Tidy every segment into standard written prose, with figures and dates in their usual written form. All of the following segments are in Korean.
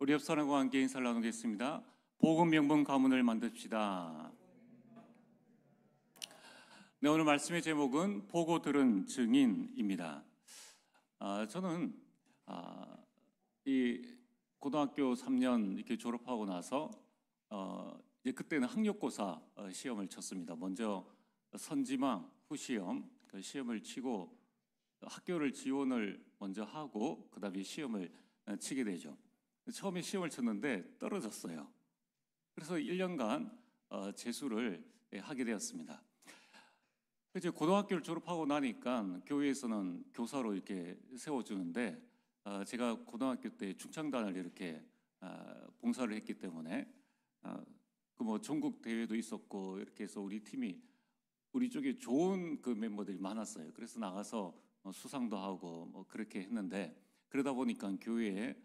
우리 옆 사람과 함께 인사를 나누겠습니다. 복음 명분 가문을 만듭시다. 네, 오늘 말씀의 제목은 보고 들은 증인입니다. 저는 이 고등학교 3년 이렇게 졸업하고 나서 이제 그때는 학력고사 시험을 쳤습니다. 먼저 선지망 후시험 그 시험을 치고 학교를 지원을 먼저 하고 그다음에 시험을 치게 되죠. 처음에 시험을 쳤는데 떨어졌어요. 그래서 1년간 재수를 하게 되었습니다. 이제 고등학교를 졸업하고 나니까 교회에서는 교사로 이렇게 세워주는데 제가 고등학교 때 중창단을 이렇게 봉사를 했기 때문에 그 뭐 전국 대회도 있었고 이렇게 해서 우리 팀이 우리 쪽에 좋은 그 멤버들이 많았어요. 그래서 나가서 수상도 하고 뭐 그렇게 했는데 그러다 보니까 교회에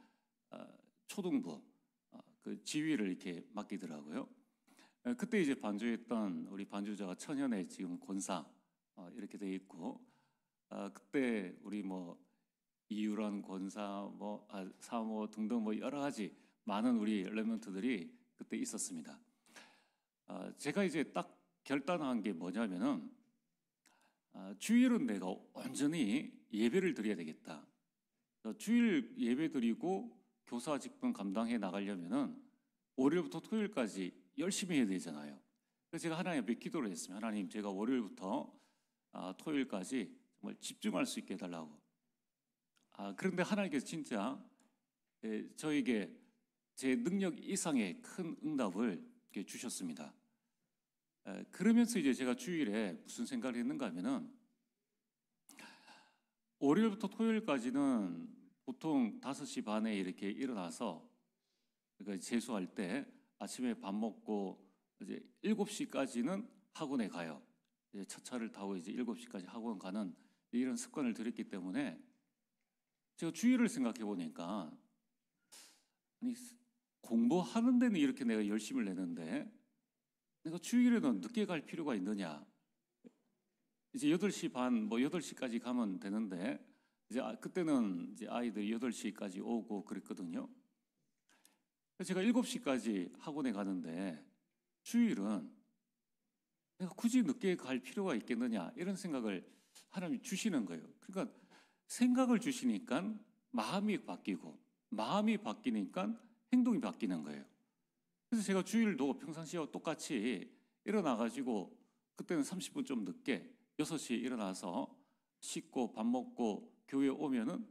초등부 그 지휘를 이렇게 맡기더라고요. 그때 이제 반주했던 우리 반주자가 천연의 지금 권사 이렇게 돼 있고 그때 우리 뭐 이유란 권사 뭐 사모 등등 뭐 여러 가지 많은 우리 렘넌트들이 그때 있었습니다. 제가 이제 딱 결단한 게 뭐냐면은 주일은 내가 온전히 예배를 드려야 되겠다. 주일 예배 드리고 교사 직분 감당해 나가려면은 월요일부터 토요일까지 열심히 해야 되잖아요. 그래서 제가 하나님 앞에 기도를 했습니다. 하나님, 제가 월요일부터 토요일까지 정말 집중할 수 있게 해달라고. 그런데 하나님께서 진짜 저에게 제 능력 이상의 큰 응답을 주셨습니다. 그러면서 이제 제가 주일에 무슨 생각을 했는가 하면은 월요일부터 토요일까지는 보통 5시 반에 이렇게 일어나서 그러니까 재수할 때 아침에 밥 먹고 이제 7시까지는 학원에 가요. 이제 첫 차를 타고 이제 7시까지 학원 가는 이런 습관을 들였기 때문에 제가 주일을 생각해 보니까 아니 공부하는 데는 이렇게 내가 열심을 내는데 내가 주일에는 늦게 갈 필요가 있느냐. 이제 8시 반, 뭐 8시까지 가면 되는데 이제 그때는 이제 아이들이 8시까지 오고 그랬거든요. 그래서 제가 7시까지 학원에 가는데 주일은 내가 굳이 늦게 갈 필요가 있겠느냐 이런 생각을 하나님이 주시는 거예요. 그러니까 생각을 주시니까 마음이 바뀌고 마음이 바뀌니까 행동이 바뀌는 거예요. 그래서 제가 주일도 평상시와 똑같이 일어나가지고 그때는 30분 좀 늦게 6시에 일어나서 씻고 밥 먹고 교회 오면은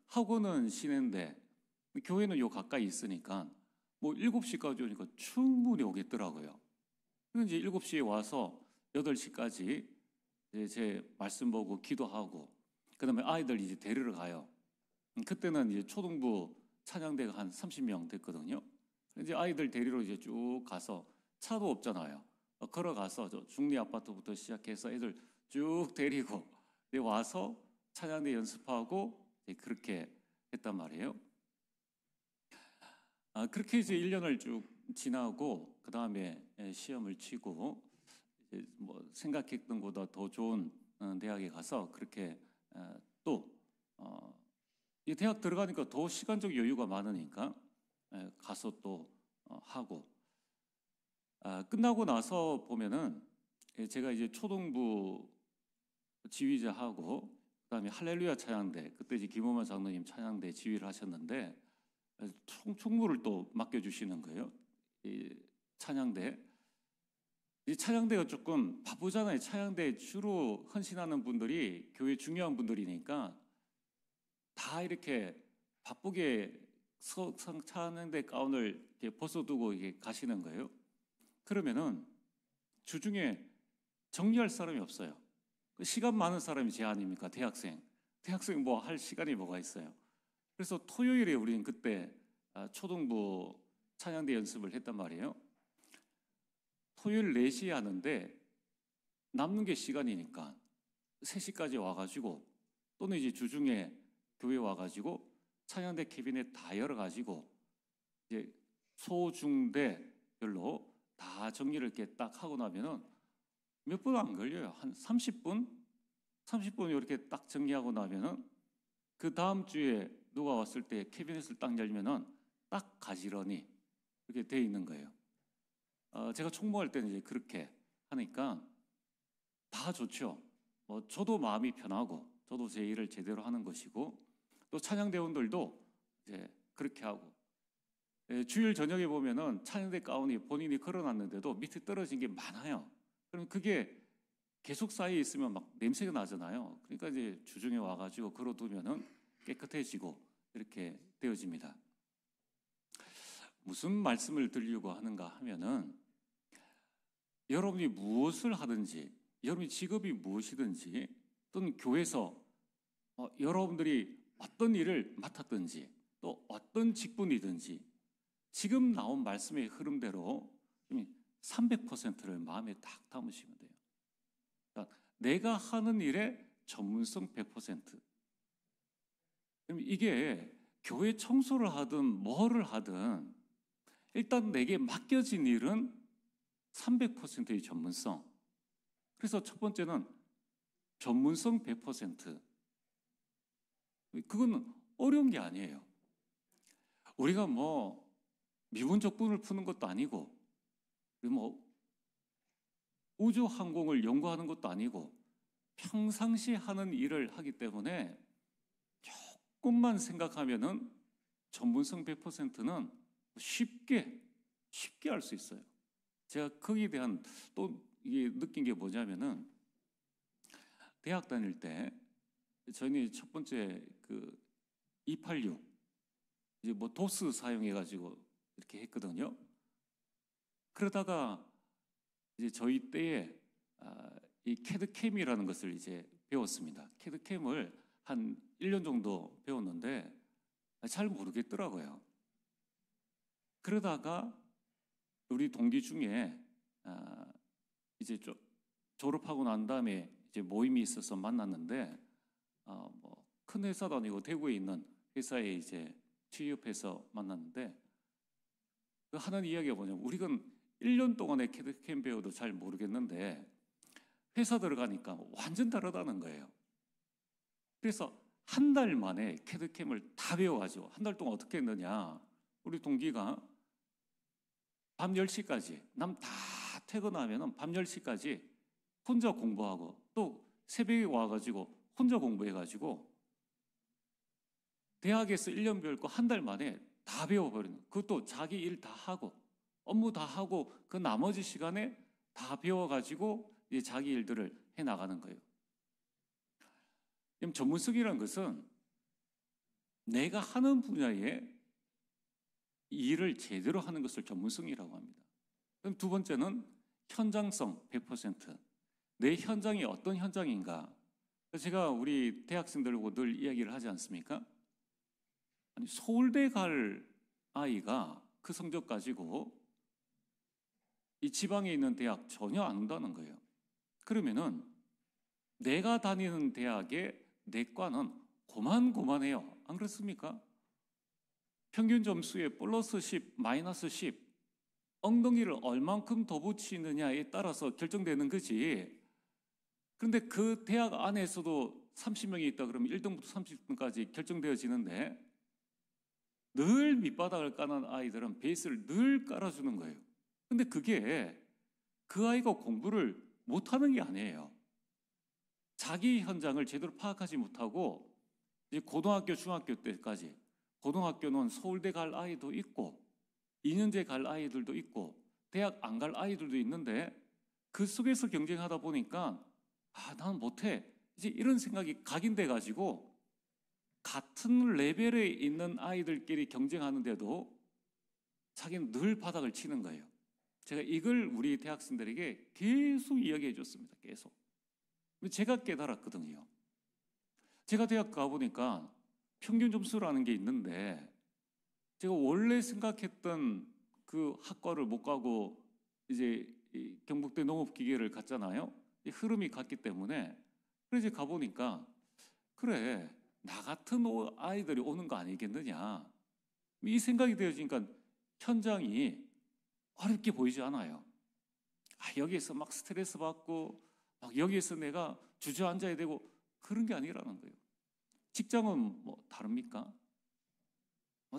학원은 쉬는데 교회는 요 가까이 있으니까 뭐 7시까지 오니까 충분히 오겠더라고요. 그래서 이제 7시에 와서 8시까지 제 말씀 보고 기도하고 그다음에 아이들 이제 데리러 가요. 그때는 이제 초등부 찬양대가 한 30명 됐거든요. 이제 아이들 데리러 이제 쭉 가서 차도 없잖아요. 걸어가서 저 중리 아파트부터 시작해서 애들 쭉 데리고 와서 찬양대 연습하고 그렇게 했단 말이에요. 그렇게 이제 1년을 쭉 지나고 그 다음에 시험을 치고 이제 뭐 생각했던 것보다 더 좋은 대학에 가서 그렇게 또 이 대학 들어가니까 더 시간적 여유가 많으니까 가서 또 하고 끝나고 나서 보면은 제가 이제 초등부 지휘자하고 그다음에 할렐루야 찬양대 그때 이제 김호만 장로님 찬양대 지휘를 하셨는데 총무를 또 맡겨주시는 거예요. 이 찬양대. 이 찬양대가 조금 바쁘잖아요. 찬양대 주로 헌신하는 분들이 교회 중요한 분들이니까 다 이렇게 바쁘게 찬양대 가운을 이렇게 벗어두고 이렇게 가시는 거예요. 그러면은 주중에 정리할 사람이 없어요. 시간 많은 사람이 제 아닙니까? 대학생 뭐 할 시간이 뭐가 있어요? 그래서 토요일에 우리는 그때 초등부 찬양대 연습을 했단 말이에요. 토요일 4시에 하는데 남는 게 시간이니까 3시까지 와가지고 또는 이제 주중에 교회 와가지고 찬양대 캐비넷 다 열어가지고 이제 소중대별로 다 정리를 이렇게 딱 하고 나면은 몇 분 안 걸려요. 한 30분 이렇게 딱 정리하고 나면은 그 다음 주에 누가 왔을 때 캐비넷을 딱 열면은 딱 가지런히 이렇게 돼 있는 거예요. 제가 총무할 때는 이제 그렇게 하니까 다 좋죠. 저도 마음이 편하고 저도 제 일을 제대로 하는 것이고 또 찬양대원들도 이제 그렇게 하고 주일 저녁에 보면은 찬양대 가운이 본인이 걸어놨는데도 밑에 떨어진 게 많아요. 그럼 그게 계속 쌓여 있으면 막 냄새가 나잖아요. 그러니까 이제 주중에 와가지고 걸어두면은 깨끗해지고 이렇게 되어집니다. 무슨 말씀을 드리려고 하는가 하면은 여러분이 무엇을 하든지 여러분이 직업이 무엇이든지 또는 교회에서 여러분들이 어떤 일을 맡았든지 또 어떤 직분이든지 지금 나온 말씀의 흐름대로 300%를 마음에 딱 담으시면 돼요. 그러니까 내가 하는 일의 전문성 100%. 그럼 이게 교회 청소를 하든 뭐를 하든 일단 내게 맡겨진 일은 300%의 전문성. 그래서 첫 번째는 전문성 100%. 그건 어려운 게 아니에요. 우리가 미분적분을 푸는 것도 아니고 우주 항공을 연구하는 것도 아니고 평상시 하는 일을 하기 때문에 조금만 생각하면은 전문성 100%는 쉽게 할 수 있어요. 제가 거기에 대한 또 이게 느낀 게 뭐냐면은 대학 다닐 때 저희는 첫 번째 286 이제 도스 사용해가지고 이렇게 했거든요. 그러다가 이제 저희 때에 이 캐드캠이라는 것을 이제 배웠습니다. 캐드캠을 한 1년 정도 배웠는데 잘 모르겠더라고요. 그러다가 우리 동기 중에 이제 졸업하고 난 다음에 이제 모임이 있어서 만났는데 큰 회사도 아니고 대구에 있는 회사에 이제 취업해서 만났는데 하는 이야기가 뭐냐면 우리가 1년 동안의 캐드캠 배워도 잘 모르겠는데 회사 들어가니까 완전 다르다는 거예요. 그래서 한 달 만에 캐드캠을 다 배워가지고 한 달 동안 어떻게 했느냐. 우리 동기가 밤 10시까지 남 다 퇴근하면 밤 10시까지 혼자 공부하고 또 새벽에 와가지고 혼자 공부해가지고 대학에서 1년 배울 거 한 달 만에 다 배워버리는 그것도 자기 일 다 하고 업무 다 하고 그 나머지 시간에 다 배워가지고 이제 자기 일들을 해나가는 거예요. 전문성이라는 것은 내가 하는 분야에 일을 제대로 하는 것을 전문성이라고 합니다. 그럼 두 번째는 현장성 100%. 내 현장이 어떤 현장인가? 제가 우리 대학생들하고 늘 이야기를 하지 않습니까? 아니, 서울대 갈 아이가 그 성적 가지고 이 지방에 있는 대학 전혀 안 온다는 거예요. 그러면은 내가 다니는 대학의 내과는 고만고만해요. 안 그렇습니까? 평균 점수에 플러스 10, 마이너스 10 엉덩이를 얼만큼 더 붙이느냐에 따라서 결정되는 거지. 그런데 그 대학 안에서도 30명이 있다 그러면 1등부터 30등까지 결정되어지는데 늘 밑바닥을 까는 아이들은 베이스를 늘 깔아주는 거예요. 근데 그게 그 아이가 공부를 못하는 게 아니에요. 자기 현장을 제대로 파악하지 못하고 이제 고등학교, 중학교 때까지 고등학교는 서울대 갈 아이도 있고 2년제 갈 아이들도 있고 대학 안 갈 아이들도 있는데 그 속에서 경쟁하다 보니까 난 못해 이제 이런 생각이 각인돼 가지고 같은 레벨에 있는 아이들끼리 경쟁하는데도 자기는 늘 바닥을 치는 거예요. 제가 이걸 우리 대학생들에게 계속 이야기해 줬습니다. 계속. 제가 깨달았거든요. 제가 대학 가보니까 평균 점수라는 게 있는데 제가 원래 생각했던 그 학과를 못 가고 이제 경북대 농업기계를 갔잖아요. 흐름이 갔기 때문에 그래서 가보니까 그래 나 같은 아이들이 오는 거 아니겠느냐 이 생각이 되어지니까 현장이 어렵게 보이지 않아요. 여기에서 막 스트레스 받고 막 여기에서 내가 주저앉아야 되고 그런 게 아니라는 거예요. 직장은 뭐 다릅니까?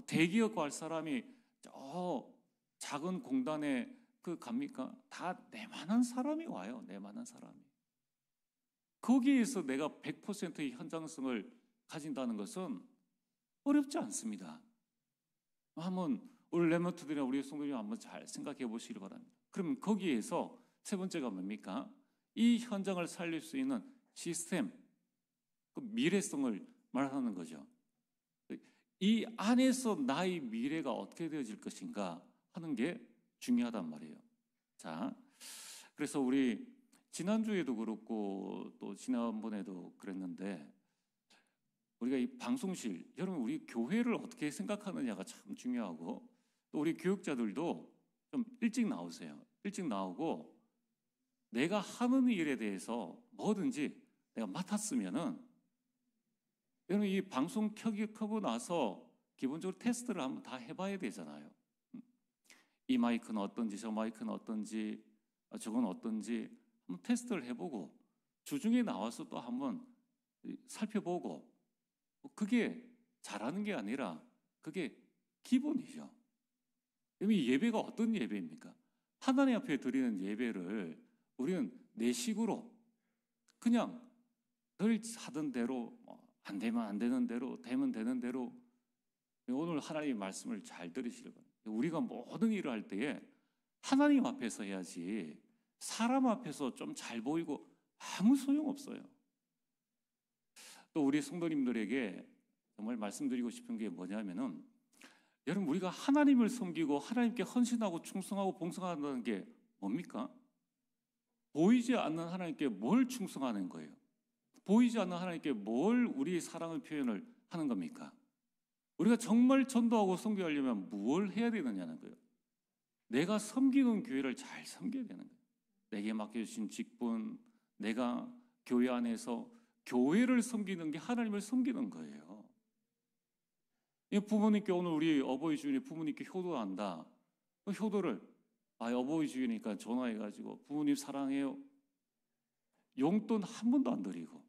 대기업 갈 사람이 저 작은 공단에 갑니까? 다 내만한 사람이 와요. 내만한 사람이. 거기에서 내가 100%의 현장성을 가진다는 것은 어렵지 않습니다. 한번 우리 랩런트들이나 우리 성도님 한번 잘 생각해 보시기 바랍니다. 그럼 거기에서 세 번째가 뭡니까? 이 현장을 살릴 수 있는 시스템, 그 미래성을 말하는 거죠. 이 안에서 나의 미래가 어떻게 되어질 것인가 하는 게 중요하단 말이에요. 자, 그래서 우리 지난주에도 그렇고 또 지난번에도 그랬는데 우리가 이 방송실, 여러분 우리 교회를 어떻게 생각하느냐가 참 중요하고 또 우리 교육자들도 좀 일찍 나오세요. 일찍 나오고 내가 하는 일에 대해서 뭐든지 내가 맡았으면은 여러분 이 방송 켜고 나서 기본적으로 테스트를 한번 다 해봐야 되잖아요. 이 마이크는 어떤지 저 마이크는 어떤지 저건 어떤지 한번 테스트를 해보고 주중에 나와서 또 한번 살펴보고 그게 잘하는 게 아니라 그게 기본이죠. 이 예배가 어떤 예배입니까? 하나님 앞에 드리는 예배를 우리는 내 식으로 그냥 늘 하던 대로 안 되면 안 되는 대로 되면 되는 대로 오늘 하나님의 말씀을 잘 들으시길 바랍니다. 우리가 모든 일을 할 때에 하나님 앞에서 해야지 사람 앞에서 좀 잘 보이고 아무 소용없어요. 또 우리 성도님들에게 정말 말씀드리고 싶은 게 뭐냐면은 여러분 우리가 하나님을 섬기고 하나님께 헌신하고 충성하고 봉사한다는 게 뭡니까? 보이지 않는 하나님께 뭘 충성하는 거예요? 보이지 않는 하나님께 뭘 우리의 사랑을 표현을 하는 겁니까? 우리가 정말 전도하고 섬기려면 무엇을 해야 되느냐는 거예요. 내가 섬기는 교회를 잘 섬겨야 되는 거예요. 내게 맡겨주신 직분, 내가 교회 안에서 교회를 섬기는 게 하나님을 섬기는 거예요. 부모님께 오늘 우리 어버이 주일에 부모님께 효도한다. 그 효도를 어버이 주일이니까 전화해가지고 부모님 사랑해요. 용돈 한 번도 안 드리고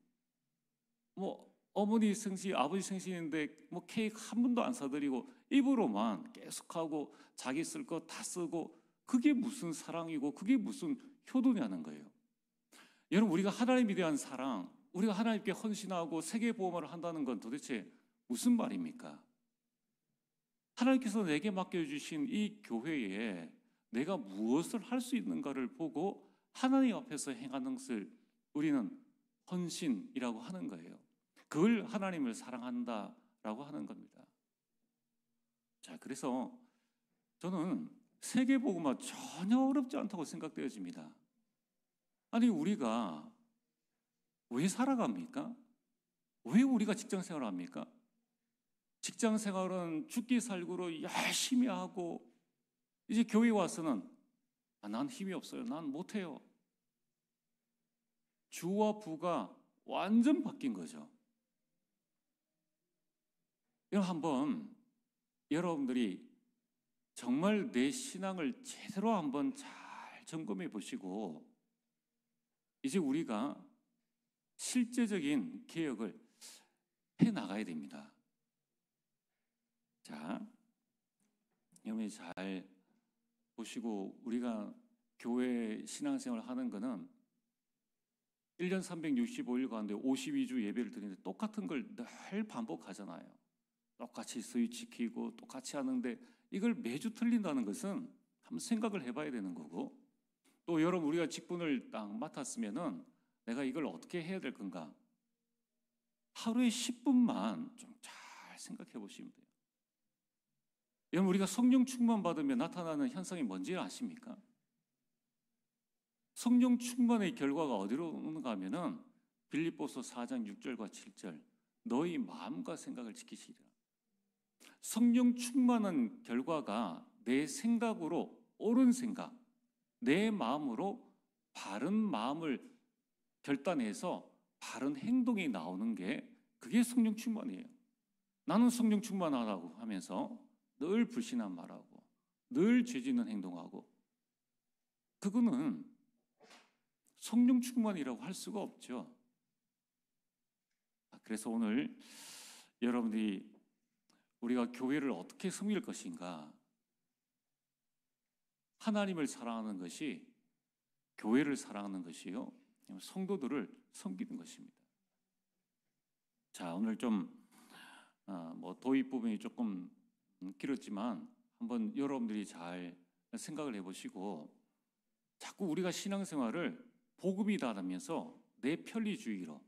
어머니 생신, 아버지 생신인데 케이크 한 번도 안 사드리고 입으로만 계속하고 자기 쓸 거 다 쓰고 그게 무슨 사랑이고 그게 무슨 효도냐는 거예요. 여러분 우리가 하나님에 대한 사랑, 우리가 하나님께 헌신하고 세계보험을 한다는 건 도대체 무슨 말입니까? 하나님께서 내게 맡겨주신 이 교회에 내가 무엇을 할 수 있는가를 보고 하나님 앞에서 행하는 것을 우리는 헌신이라고 하는 거예요. 그걸 하나님을 사랑한다라고 하는 겁니다. 자, 그래서 저는 세계복음화 전혀 어렵지 않다고 생각되어집니다. 아니 우리가 왜 살아갑니까? 왜 우리가 직장생활을 합니까? 직장생활은 죽기 살기로 열심히 하고 이제 교회 와서는 난 힘이 없어요. 난 못해요. 주와 부가 완전 바뀐 거죠. 한번 여러분들이 정말 내 신앙을 제대로 한번 잘 점검해 보시고 이제 우리가 실제적인 개혁을 해 나가야 됩니다. 자, 여러분이 잘 보시고 우리가 교회 신앙생활을 하는 거는 1년 365일 가운데 52주 예배를 드리는데 똑같은 걸 늘 반복하잖아요. 똑같이 수위 지키고 똑같이 하는데 이걸 매주 틀린다는 것은 한번 생각을 해봐야 되는 거고 또 여러분 우리가 직분을 딱 맡았으면은 내가 이걸 어떻게 해야 될 건가? 하루에 10분만 좀 잘 생각해 보시면 돼요. 여러분 우리가 성령 충만 받으면 나타나는 현상이 뭔지 아십니까? 성령 충만의 결과가 어디로 오는가 하면은 빌립보서 4장 6절과 7절 너희 마음과 생각을 지키시리라. 성령 충만한 결과가 내 생각으로 옳은 생각, 내 마음으로 바른 마음을 결단해서 바른 행동이 나오는 게 그게 성령 충만이에요. 나는 성령 충만하다고 하면서 늘 불신한 말하고 늘 죄짓는 행동하고 그거는 성령 충만이라고 할 수가 없죠. 그래서 오늘 여러분들이 우리가 교회를 어떻게 섬길 것인가? 하나님을 사랑하는 것이 교회를 사랑하는 것이요, 성도들을 섬기는 것입니다. 자, 오늘 좀 도입 부분이 조금 길었지만 한번 여러분들이 잘 생각을 해보시고, 자꾸 우리가 신앙생활을 복음이다 하면서 내 편리주의로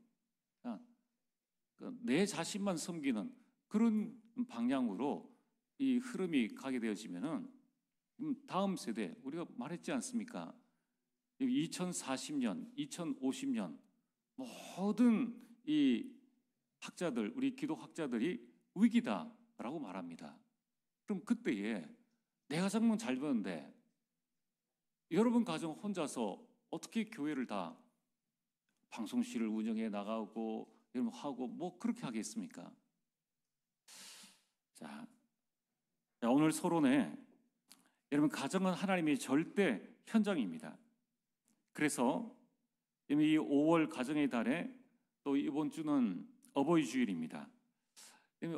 내 자신만 섬기는 그런 방향으로 이 흐름이 가게 되어지면은 다음 세대, 우리가 말했지 않습니까? 2040년, 2050년 모든 이 학자들, 우리 기독학자들이 위기다라고 말합니다. 그럼 그때에 내가 정말 잘 보는데 여러분 가정 혼자서 어떻게 교회를 다 방송실을 운영해 나가고 여러분 하고 뭐 그렇게 하겠습니까? 자, 오늘 서론에 여러분 가정은 하나님의 절대 현장입니다. 그래서 이 5월 가정의 달에 또 이번 주는 어버이 주일입니다.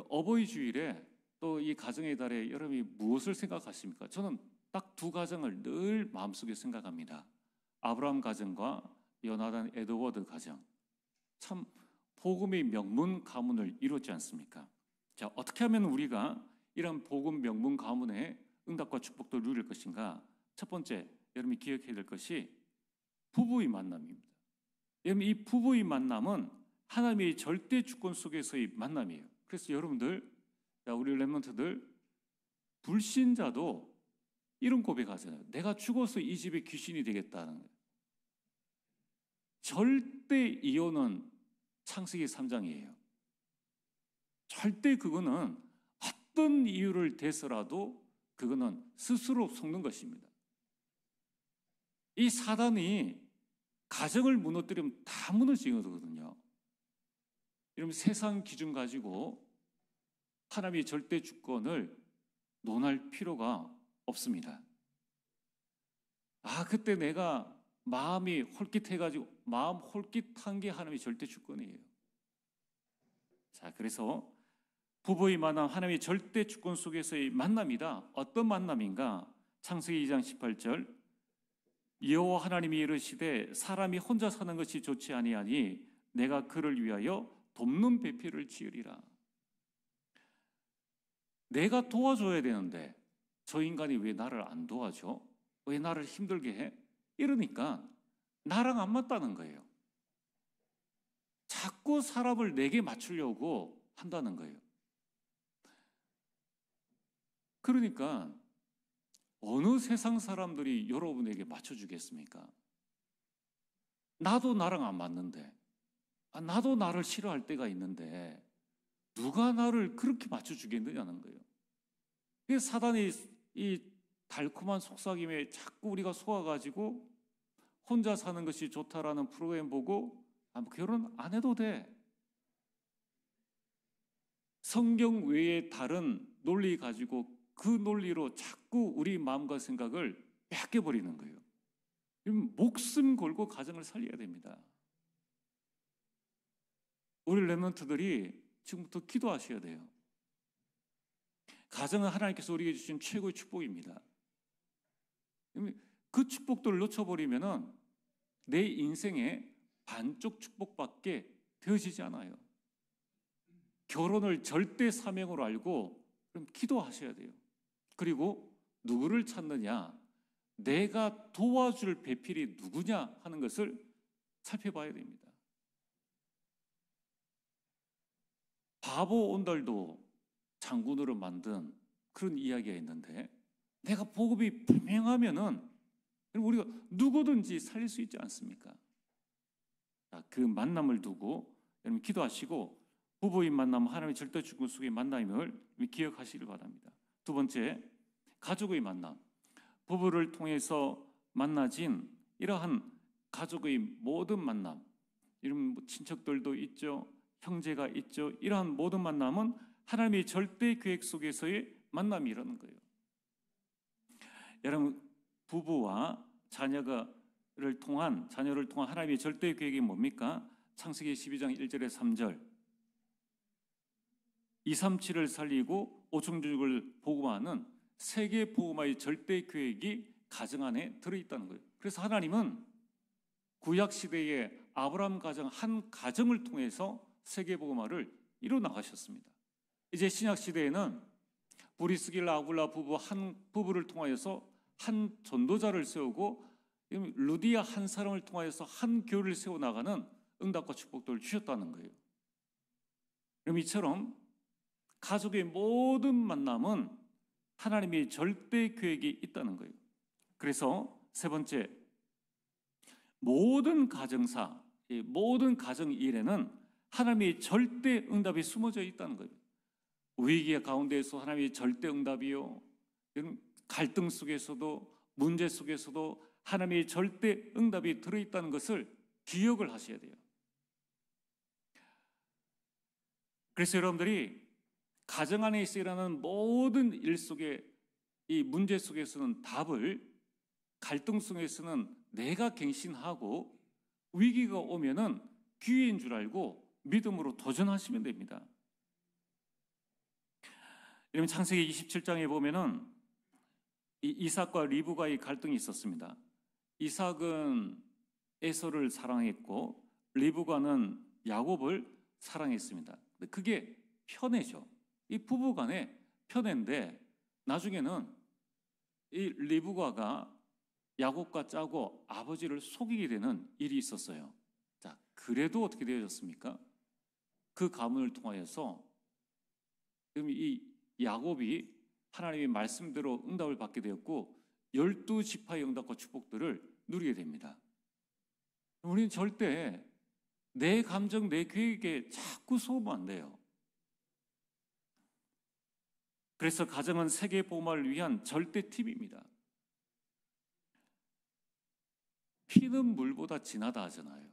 어버이 주일에 또 이 가정의 달에 여러분이 무엇을 생각하십니까? 저는 딱 두 가정을 늘 마음속에 생각합니다. 아브라함 가정과 요나단 에드워드 가정. 참 복음의 명문 가문을 이뤘지 않습니까? 자, 어떻게 하면 우리가 이런 복음 명문 가문의 응답과 축복도 누릴 것인가? 첫 번째, 여러분이 기억해야 될 것이 부부의 만남입니다. 여러분, 이 부부의 만남은 하나님의 절대 주권 속에서의 만남이에요. 그래서 여러분들, 우리 렘넌트들, 불신자도 이런 고백하잖아요. 내가 죽어서 이 집에 귀신이 되겠다는 거예요. 절대 이혼은 창세기 3장이에요. 절대 그거는 어떤 이유를 대서라도 그거는 스스로 속는 것입니다. 이 사단이 가정을 무너뜨리면 다 무너지거든요. 여러분, 세상 기준 가지고 하나님의 절대 주권을 논할 필요가 없습니다. 그때 내가 마음이 홀깃해가지고 마음 홀깃한 게 하나님의 절대 주권이에요. 자, 그래서 부부의 만남, 하나님의 절대 주권 속에서의 만남이다. 어떤 만남인가? 창세기 2장 18절, 여호와 하나님이 이르시되 사람이 혼자 사는 것이 좋지 아니하니 내가 그를 위하여 돕는 배필을 지으리라. 내가 도와줘야 되는데 저 인간이 왜 나를 안 도와줘? 왜 나를 힘들게 해? 이러니까 나랑 안 맞다는 거예요. 자꾸 사람을 내게 맞추려고 한다는 거예요. 그러니까 어느 세상 사람들이 여러분에게 맞춰주겠습니까? 나도 나랑 안 맞는데, 나도 나를 싫어할 때가 있는데 누가 나를 그렇게 맞춰주겠느냐는 거예요. 그래서 사단이 이 달콤한 속삭임에 자꾸 우리가 속아가지고 혼자 사는 것이 좋다라는 프로그램 보고 결혼 안 해도 돼. 성경 외에 다른 논리 가지고 그 논리로 자꾸 우리 마음과 생각을 빼앗겨버리는 거예요. 목숨 걸고 가정을 살려야 됩니다. 우리 렘넌트들이 지금부터 기도하셔야 돼요. 가정은 하나님께서 우리에게 주신 최고의 축복입니다. 그 축복들을 놓쳐버리면은 내 인생의 반쪽 축복밖에 되어지지 않아요. 결혼을 절대 사명으로 알고 그럼 기도하셔야 돼요. 그리고 누구를 찾느냐, 내가 도와줄 배필이 누구냐 하는 것을 살펴봐야 됩니다. 바보 온달도 장군으로 만든 그런 이야기가 있는데, 내가 복음이 분명하면은 우리가 누구든지 살릴 수 있지 않습니까? 그 만남을 두고 여러분 기도하시고, 부부의 만남, 하나님의 절대 주권 속의 만남임을 기억하시길 바랍니다. 두 번째, 가족의 만남. 부부를 통해서 만나진 이러한 가족의 모든 만남, 이런 친척들도 있죠, 형제가 있죠. 이러한 모든 만남은 하나님의 절대 계획 속에서의 만남이라는 거예요. 여러분, 부부와 자녀를 통한 하나님의 절대 계획이 뭡니까? 창세기 12장 1절에 3절, 237을 살리고 오천족을 복음하는 세계 복음화의 절대 계획이 가정 안에 들어있다는 거예요. 그래서 하나님은 구약 시대의 아브라함 가정 한 가정을 통해서 세계 복음화를 이루어 나가셨습니다. 이제 신약 시대에는 브리스길라 아굴라 부부 한 부부를 통하여서 한 전도자를 세우고 루디아 한 사람을 통하여서 한 교회를 세워 나가는 응답과 축복들을 주셨다는 거예요. 그럼 이처럼 가족의 모든 만남은 하나님의 절대 계획이 있다는 거예요. 그래서 세 번째, 모든 가정사, 모든 가정 일에는 하나님의 절대 응답이 숨어져 있다는 거예요. 위기 가운데에서 하나님의 절대 응답이요, 갈등 속에서도 문제 속에서도 하나님의 절대 응답이 들어있다는 것을 기억을 하셔야 돼요. 그래서 여러분들이 가정 안에서 일어나는 모든 일 속에, 이 문제 속에서는 답을, 갈등 속에서는 내가 갱신하고 위기가 오면은 기회인 줄 알고 믿음으로 도전하시면 됩니다. 여러분 창세기 27장에 보면은 이삭과 리브가의 갈등이 있었습니다. 이삭은 에서를 사랑했고 리브가는 야곱을 사랑했습니다. 그게 편애죠. 이 부부간의 편애인데 나중에는 이 리브가가 야곱과 짜고 아버지를 속이게 되는 일이 있었어요. 자, 그래도 어떻게 되어졌습니까? 그 가문을 통하여서 이 야곱이 하나님의 말씀대로 응답을 받게 되었고 12지파의 응답과 축복들을 누리게 됩니다. 우리는 절대 내 감정, 내 계획에 자꾸 속으면 안 돼요. 그래서 가정은 세계 복음화를 위한 절대 팁입니다. 피는 물보다 진하다 하잖아요.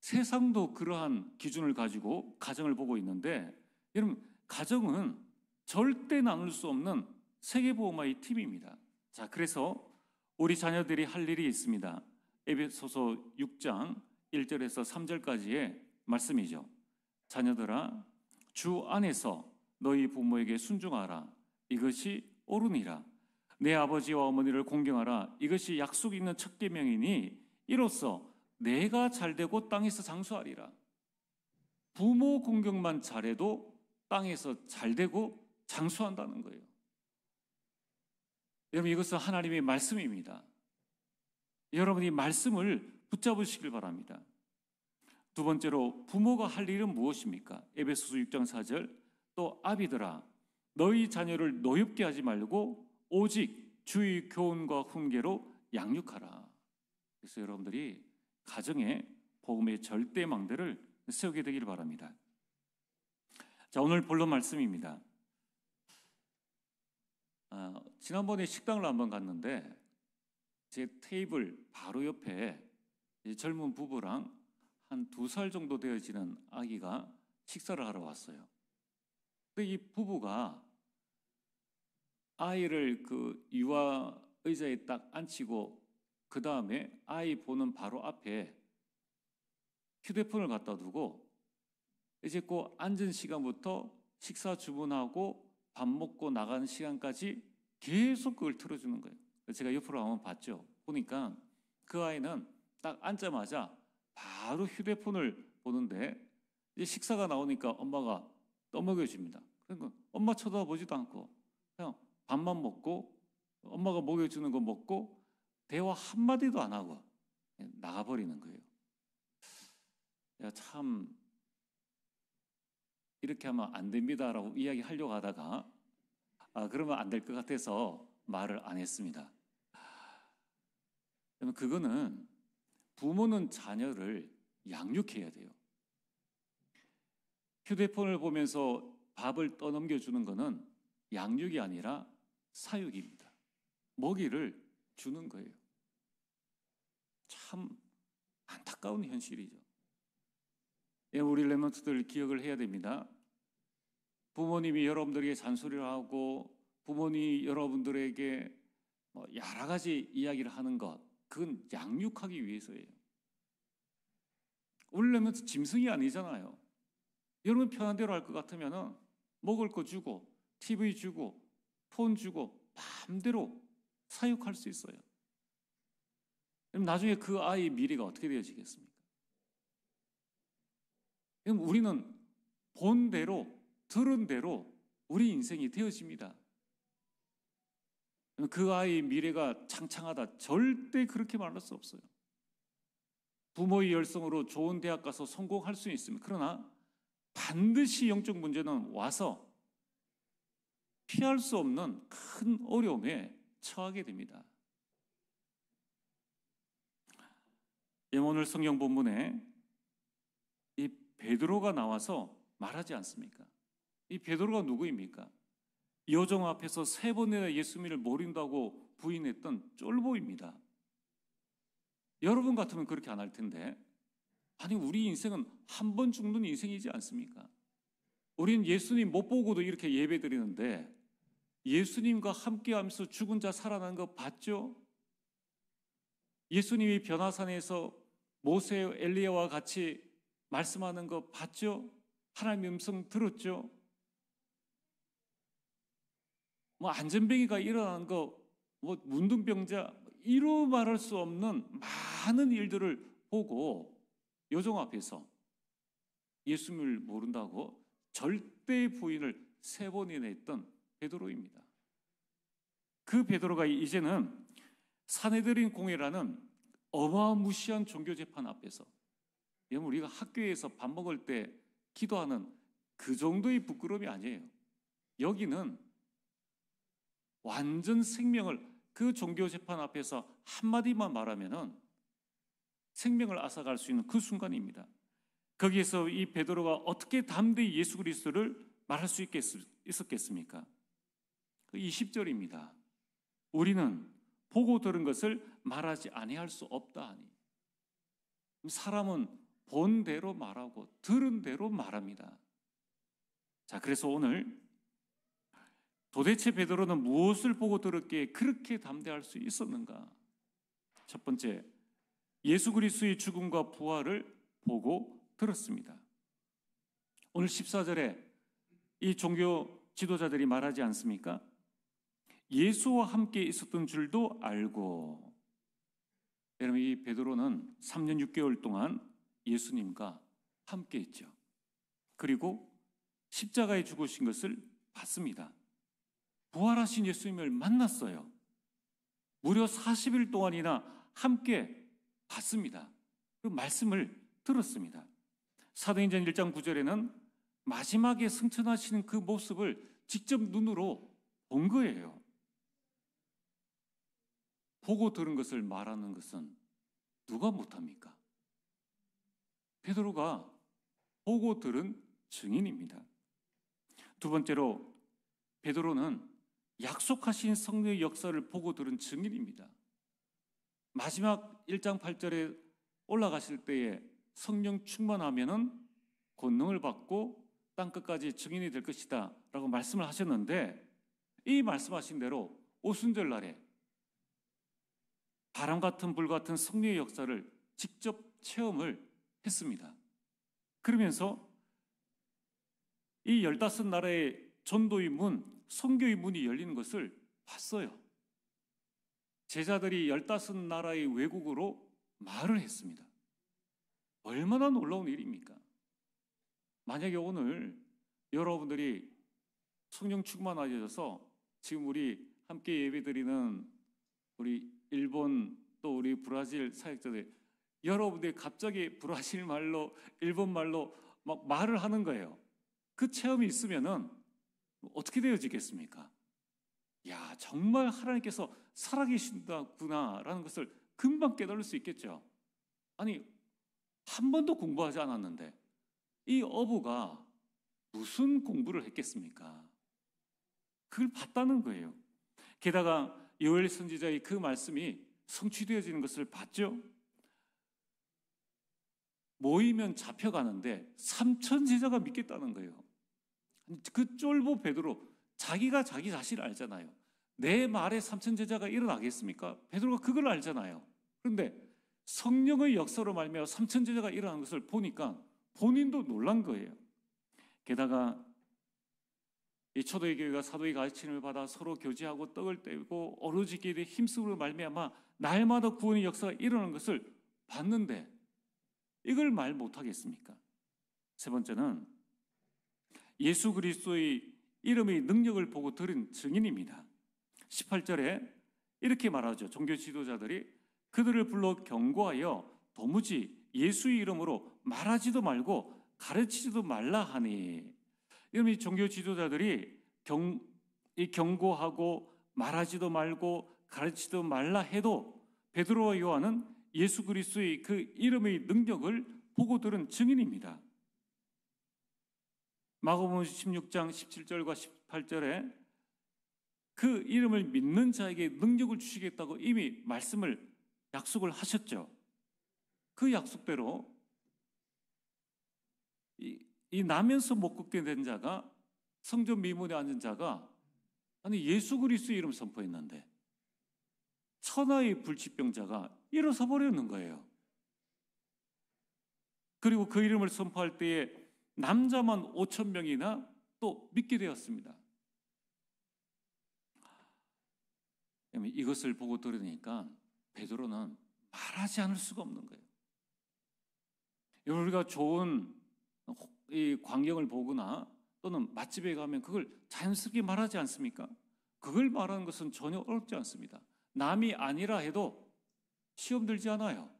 세상도 그러한 기준을 가지고 가정을 보고 있는데 여러분 가정은 절대 나눌 수 없는 세계 복음화의 팁입니다. 자, 그래서 우리 자녀들이 할 일이 있습니다. 에베소서 6장 1절에서 3절까지의 말씀이죠. 자녀들아, 주 안에서 너희 부모에게 순종하라. 이것이 옳으니라. 내 아버지와 어머니를 공경하라. 이것이 약속 있는 첫 계명이니 이로써 내가 잘되고 땅에서 장수하리라. 부모 공경만 잘해도 땅에서 잘되고 장수한다는 거예요. 여러분 이것은 하나님의 말씀입니다. 여러분이 말씀을 붙잡으시길 바랍니다. 두 번째로 부모가 할 일은 무엇입니까? 에베소서 6장 4절 또 아비들아 너희 자녀를 노엽게 하지 말고 오직 주의 교훈과 훈계로 양육하라. 그래서 여러분들이 가정에 복음의 절대망대를 세우게 되기를 바랍니다. 자, 오늘 본론 말씀입니다. 지난번에 식당을 한번 갔는데 제 테이블 바로 옆에 젊은 부부랑 한 2살 정도 되어지는 아기가 식사를 하러 왔어요. 근데 이 부부가 아이를 그 유아 의자에 딱 앉히고 그 다음에 아이 보는 바로 앞에 휴대폰을 갖다 두고 이제 그 앉은 시간부터 식사 주문하고 밥 먹고 나가는 시간까지 계속 그걸 틀어주는 거예요. 제가 옆으로 한번 봤죠. 보니까 그 아이는 딱 앉자마자 바로 휴대폰을 보는데 이제 식사가 나오니까 엄마가 떠먹여줍니다. 그러니까 엄마 쳐다보지도 않고 그냥 밥만 먹고 엄마가 먹여주는 거 먹고 대화 한마디도 안 하고 나가버리는 거예요. 내가 참 이렇게 하면 안 됩니다라고 이야기하려고 하다가 그러면 안 될 것 같아서 말을 안 했습니다. 그거는 부모는 자녀를 양육해야 돼요. 휴대폰을 보면서 밥을 떠넘겨주는 것은 양육이 아니라 사육입니다. 먹이를 주는 거예요. 참 안타까운 현실이죠. 우리 렘넌트들 기억을 해야 됩니다. 부모님이 여러분들에게 잔소리를 하고 부모님이 여러분들에게 여러 가지 이야기를 하는 것, 그건 양육하기 위해서예요. 우리 렘넌트 짐승이 아니잖아요. 여러분 편한 대로 할 것 같으면 먹을 거 주고 TV 주고 폰 주고 마음대로 사육할 수 있어요. 그럼 나중에 그 아이의 미래가 어떻게 되어지겠습니까? 그럼 우리는 본 대로 들은 대로 우리 인생이 되어집니다. 그 아이의 미래가 창창하다, 절대 그렇게 말할 수 없어요. 부모의 열성으로 좋은 대학 가서 성공할 수 있습니다. 그러나 반드시 영적 문제는 와서 피할 수 없는 큰 어려움에 처하게 됩니다. 오늘 성경 본문에 이 베드로가 나와서 말하지 않습니까? 이 베드로가 누구입니까? 여종 앞에서 3번이나 예수님을 모른다고 부인했던 쫄보입니다. 여러분 같으면 그렇게 안 할 텐데, 아니 우리 인생은 한 번 죽는 인생이지 않습니까? 우리는 예수님 못 보고도 이렇게 예배드리는데 예수님과 함께하면서 죽은 자 살아난 거 봤죠? 예수님이 변화산에서 모세, 엘리야와 같이 말씀하는 거 봤죠? 하나님의 음성 들었죠? 안전뱅이가 일어나는 거, 문둥병자, 이루 말할 수 없는 많은 일들을 보고 여종 앞에서 예수님을 모른다고 절대 부인을 3번이나 했던 베드로입니다. 그 베드로가 이제는 산헤드린 공회라는 어마무시한 종교재판 앞에서, 우리가 학교에서 밥 먹을 때 기도하는 그 정도의 부끄러움이 아니에요. 여기는 완전 생명을, 그 종교재판 앞에서 한마디만 말하면은 생명을 앗아갈 수 있는 그 순간입니다. 거기에서 이 베드로가 어떻게 담대히 예수 그리스도를 말할 수 있었겠습니까? 20절입니다. 우리는 보고 들은 것을 말하지 아니할 수 없다 하니. 사람은 본 대로 말하고 들은 대로 말합니다. 자, 그래서 오늘 도대체 베드로는 무엇을 보고 들었기에 그렇게 담대할 수 있었는가? 첫 번째, 예수 그리스도의 죽음과 부활을 보고 들었습니다. 오늘 14절에 이 종교 지도자들이 말하지 않습니까? 예수와 함께 있었던 줄도 알고. 여러분, 이 베드로는 3년 6개월 동안 예수님과 함께 있죠. 그리고 십자가에 죽으신 것을 봤습니다. 부활하신 예수님을 만났어요. 무려 40일 동안이나 함께 봤습니다. 그 말씀을 들었습니다. 사도행전 1장 9절에는 마지막에 승천하시는 그 모습을 직접 눈으로 본 거예요. 보고 들은 것을 말하는 것은 누가 못합니까? 베드로가 보고 들은 증인입니다. 두 번째로 베드로는 약속하신 성령의 역사를 보고 들은 증인입니다. 마지막 1장 8절에 올라가실 때에 성령 충만하면은 권능을 받고 땅끝까지 증인이 될 것이다 라고 말씀을 하셨는데, 이 말씀하신 대로 오순절 날에 바람 같은 불 같은 성령의 역사를 직접 체험을 했습니다. 그러면서 이 15나라의 전도의 문, 선교의 문이 열리는 것을 봤어요. 제자들이 15나라의 외국어로 말을 했습니다. 얼마나 놀라운 일입니까? 만약에 오늘 여러분들이 성령 충만하셔서 지금 우리 함께 예배드리는 우리 일본 또 우리 브라질 사역자들, 여러분들이 갑자기 브라질 말로 일본 말로 막 말을 하는 거예요. 그 체험이 있으면은 어떻게 되어지겠습니까? 야, 정말 하나님께서 살아계신다구나라는 것을 금방 깨달을 수 있겠죠. 아니, 한 번도 공부하지 않았는데 이 어부가 무슨 공부를 했겠습니까? 그걸 봤다는 거예요. 게다가 요엘 선지자의 그 말씀이 성취되어지는 것을 봤죠. 모이면 잡혀가는데 3천 제자가 믿겠다는 거예요. 그 쫄보 베드로, 자기가 자기 자신을 알잖아요. 내 말에 3천 제자가 일어나겠습니까? 베드로가 그걸 알잖아요. 그런데 성령의 역사로 말미암아 3천 제자가 일어나는 것을 보니까 본인도 놀란 거예요. 게다가 이 초대의 교회가 사도의 가르침을 받아 서로 교제하고 떡을 떼고 오로지 기도의 힘쓰므로 말미암아 날마다 구원의 역사가 일어나는 것을 봤는데 이걸 말 못하겠습니까? 세 번째는 예수 그리스도의 이름의 능력을 보고 들은 증인입니다. 18절에 이렇게 말하죠. 종교 지도자들이 그들을 불러 경고하여 도무지 예수의 이름으로 말하지도 말고 가르치지도 말라 하니. 이 종교 지도자들이 경고하고 말하지도 말고 가르치지도 말라 해도 베드로와 요한은 예수 그리스도의 그 이름의 능력을 보고 들은 증인입니다. 마가복음 16장 17절과 18절에 그 이름을 믿는 자에게 능력을 주시겠다고 이미 말씀을 약속을 하셨죠. 그 약속대로 이 나면서 못 걷게 된 자가, 성전 미문에 앉은 자가 아니 예수 그리스도의 이름 선포했는데 천하의 불치병자가 일어서 버렸는 거예요. 그리고 그 이름을 선포할 때에 남자만 5,000명이나 또 믿게 되었습니다. 이것을 보고 들으니까 베드로는 말하지 않을 수가 없는 거예요. 우리가 좋은 이 광경을 보거나 또는 맛집에 가면 그걸 자연스럽게 말하지 않습니까? 그걸 말하는 것은 전혀 어렵지 않습니다. 남이 아니라 해도 시험 들지 않아요.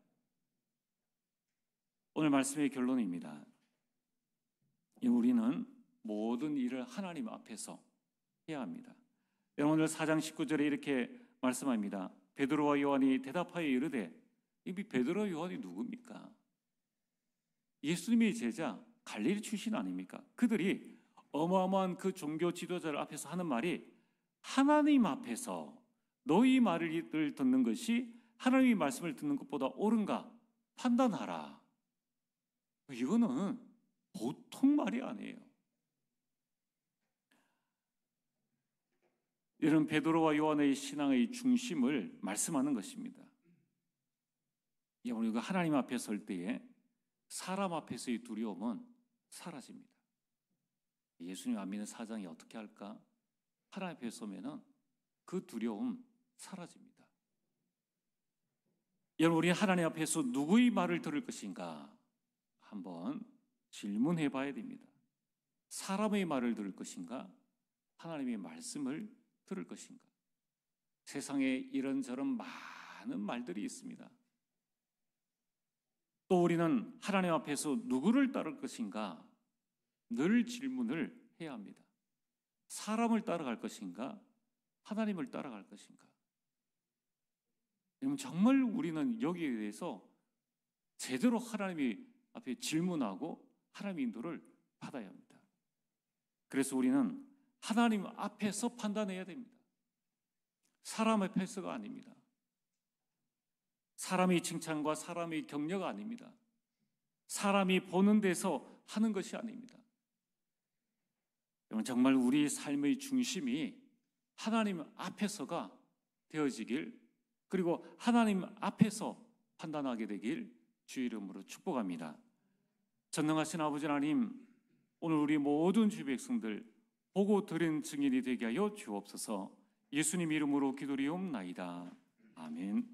오늘 말씀의 결론입니다. 우리는 모든 일을 하나님 앞에서 해야 합니다. 오늘 4장 19절에 이렇게 말씀합니다. 베드로와 요한이 대답하여 이르되, 이 베드로와 요한이 누굽니까? 예수님의 제자 갈릴리 출신 아닙니까? 그들이 어마어마한 그 종교 지도자들 앞에서 하는 말이 하나님 앞에서 너희 말을 듣는 것이 하나님의 말씀을 듣는 것보다 옳은가 판단하라. 이거는 보통 말이 아니에요. 이런 베드로와 요한의 신앙의 중심을 말씀하는 것입니다. 우리가 하나님 앞에 설 때에 사람 앞에서의 두려움은 사라집니다. 예수님 안 믿는 사장이 어떻게 할까? 하나님 앞에 서면은 그 두려움 사라집니다. 여러분, 우리 하나님 앞에서 누구의 말을 들을 것인가? 한번 질문해 봐야 됩니다. 사람의 말을 들을 것인가? 하나님의 말씀을 들을 것인가? 세상에 이런저런 많은 말들이 있습니다. 또 우리는 하나님 앞에서 누구를 따를 것인가? 늘 질문을 해야 합니다. 사람을 따라갈 것인가? 하나님을 따라갈 것인가? 정말 우리는 여기에 대해서 제대로 하나님이 앞에 질문하고 하나님의 인도를 받아야 합니다. 그래서 우리는 하나님 앞에서 판단해야 됩니다. 사람 앞에서가 아닙니다. 사람의 칭찬과 사람의 격려가 아닙니다. 사람이 보는 데서 하는 것이 아닙니다. 정말 우리 삶의 중심이 하나님 앞에서가 되어지길, 그리고 하나님 앞에서 판단하게 되길 주의 이름으로 축복합니다. 전능하신 아버지 하나님, 오늘 우리 모든 주의 백성들 보고 들은 증인이 되게 하여 주옵소서. 예수님 이름으로 기도리옵나이다. 아멘.